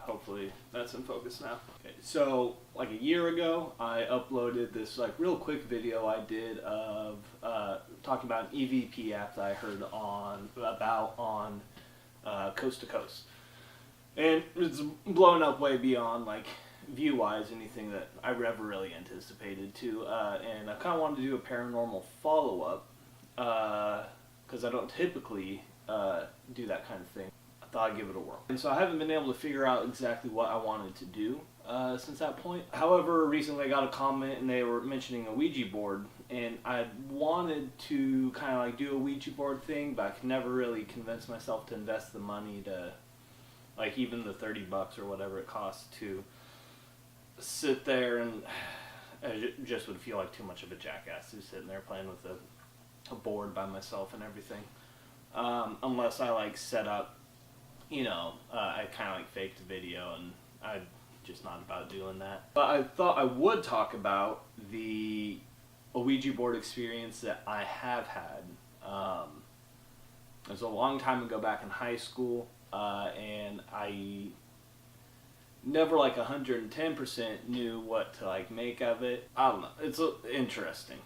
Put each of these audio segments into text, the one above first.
hopefully that's in focus now. Okay, so like a year ago, I uploaded this like real quick video I did of talking about an EVP app that I heard on Coast to Coast, and it's blown up way beyond like view-wise anything that I ever really anticipated to, and I kind of wanted to do a paranormal follow-up because I don't typically do that kind of thing. I thought I'd give it a whirl. And so I haven't been able to figure out exactly what I wanted to do since that point. However, recently I got a comment and they were mentioning a Ouija board, and I wanted to kind of like do a Ouija board thing, but I could never really convince myself to invest the money to, like, even the $30 or whatever it costs to sit there, and I just would feel like too much of a jackass to sitting there playing with a board by myself and everything. Unless I like set up, I kind of like faked a video, and I'm just not about doing that. But I thought I would talk about the Ouija board experience that I have had. It was a long time ago back in high school, and I never like 110% knew what to like make of it. I don't know. It's interesting.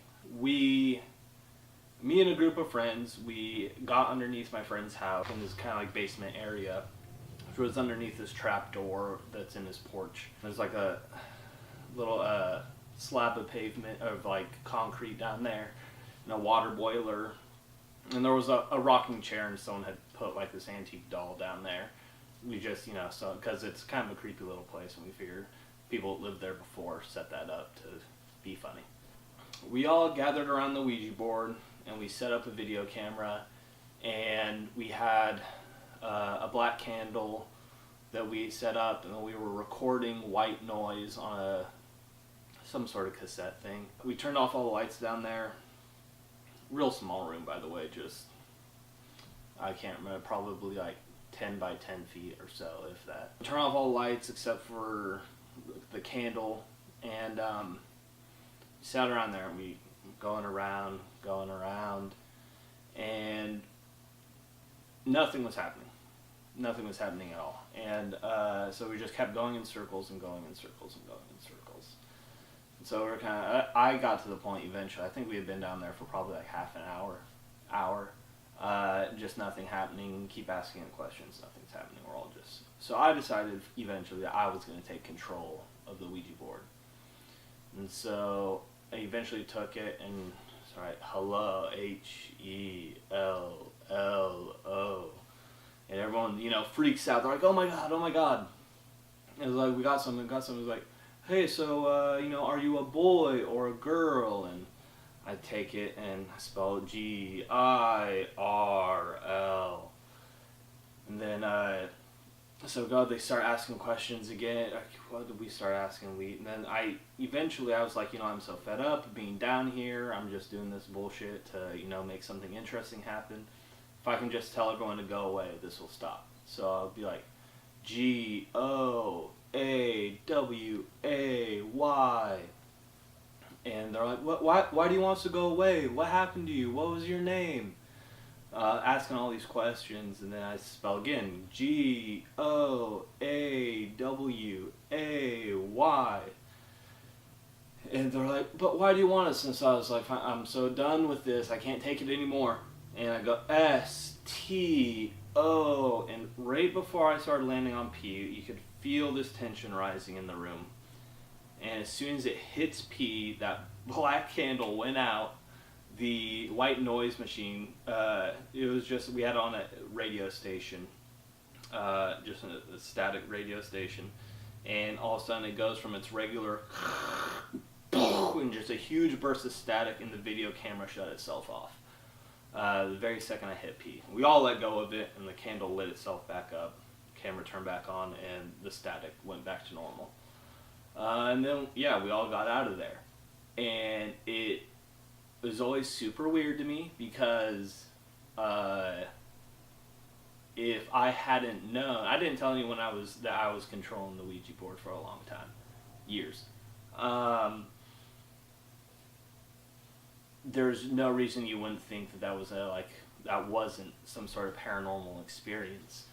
Me and a group of friends, we got underneath my friend's house in this kind of like basement area, which was underneath this trap door that's in his porch. There's like a little slab of pavement of like concrete down there, and a water boiler, and there was a rocking chair, and someone had put like this antique doll down there. We just, so because it's kind of a creepy little place, and we figured people that lived there before set that up to be funny. We all gathered around the Ouija board, and we set up a video camera, and we had a black candle that we set up, and we were recording white noise on some sort of cassette thing. We turned off all the lights down there. Real small room, by the way, just, I can't remember, probably like 10 by 10 feet or so, if that. Turn off all the lights except for the candle, and sat around there, and we going around, and nothing was happening. Nothing was happening at all. And so we just kept going in circles and going in circles and going in circles. And so we're I got to the point eventually, I think we had been down there for probably like half an hour, just nothing happening, keep asking it questions, nothing's happening, we're all just... So I decided eventually that I was going to take control of the Ouija board. And so I eventually took it, and hello, H-E-L-L-O. And everyone, freaks out. They're like, oh my God. And it was like, we got something. It was like, hey, so, are you a boy or a girl? And I take it and I spell it G-I-R-L. And then, so God, they start asking questions again. What did we start asking? And then eventually I was like, I'm so fed up being down here. I'm just doing this bullshit to, make something interesting happen. If I can just tell everyone to go away, this will stop. So I'll be like, G-O-A-W-A-Y. And they're like, why do you want us to go away? What happened to you? What was your name? Asking all these questions, and then I spell again, G-O-A-W-A-Y. And they're like, but why do you want us? And so I was like, I'm so done with this, I can't take it anymore. And I go, S-T-O. And right before I started landing on P, you could feel this tension rising in the room. And as soon as it hits P, that black candle went out. The white noise machine, it was just, we had it on a radio station, just a static radio station, and all of a sudden it goes from its regular, and just a huge burst of static, and the video camera shut itself off. The very second I hit P. We all let go of it, and the candle lit itself back up, camera turned back on, and the static went back to normal. And then, we all got out of there. And it was always super weird to me because if I hadn't known, I didn't tell anyone that I was controlling the Ouija board for a long time, years. There's no reason you wouldn't think that was that wasn't some sort of paranormal experience,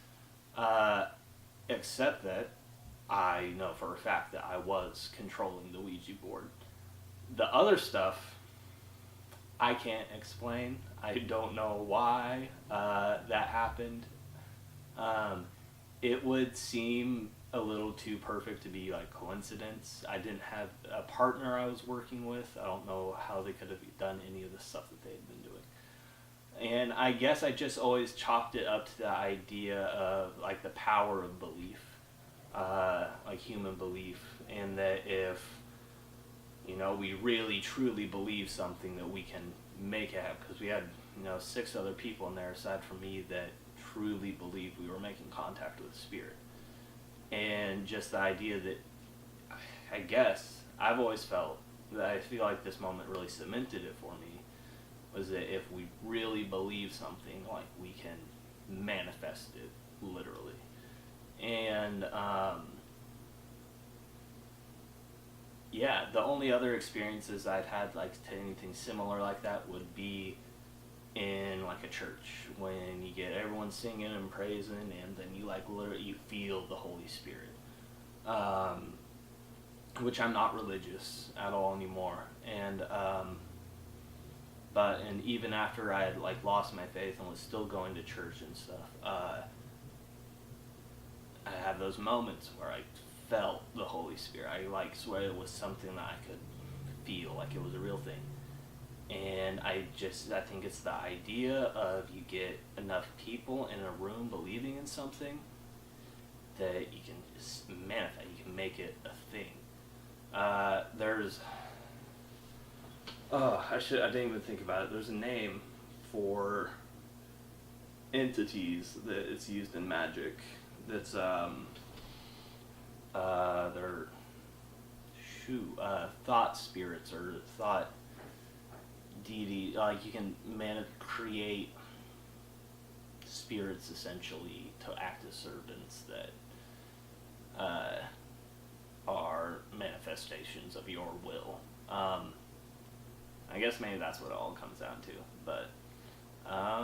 except that I know for a fact that I was controlling the Ouija board. The other stuff, I can't explain. I don't know why that happened. Um, it would seem a little too perfect to be like coincidence. I didn't have a partner I was working with. I don't know how they could have done any of the stuff that they had been doing. And I guess I just always chalked it up to the idea of like the power of belief, like human belief, and that if we really truly believe something, that we can make it happen. Because we had 6 other people in there aside from me that truly believed we were making contact with spirit, and just the idea that I guess I've always felt that I feel like this moment really cemented it for me, was that if we really believe something, like we can manifest it literally. And yeah, the only other experiences I've had like to anything similar like that would be in like a church, when you get everyone singing and praising, and then you like literally you feel the Holy Spirit. Which I'm not religious at all anymore, and even after I had like lost my faith and was still going to church and stuff, I had those moments where I felt the Holy Spirit. I like swear it was something that I could feel, like it was a real thing. And I think it's the idea of you get enough people in a room believing in something that you can just manifest, you can make it a thing. I didn't even think about it. There's a name for entities that it's used in magic. That's they're thought spirits or thought deity. Like you can create spirits essentially to act as servants that are manifestations of your will. I guess maybe that's what it all comes down to. But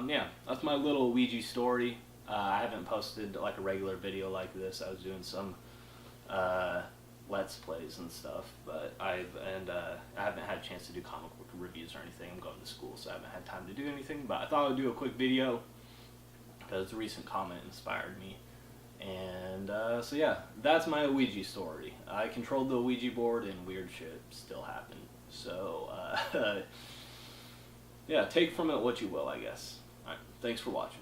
yeah, that's my little Ouija story. I haven't posted like a regular video like this. I was doing some Let's Plays and stuff, but I haven't had a chance to do comic book reviews or anything. I'm going to school, so I haven't had time to do anything. But I thought I would do a quick video because a recent comment inspired me. And so yeah, that's my Ouija story. I controlled the Ouija board, and weird shit still happened. So yeah, take from it what you will, I guess. Alright, thanks for watching.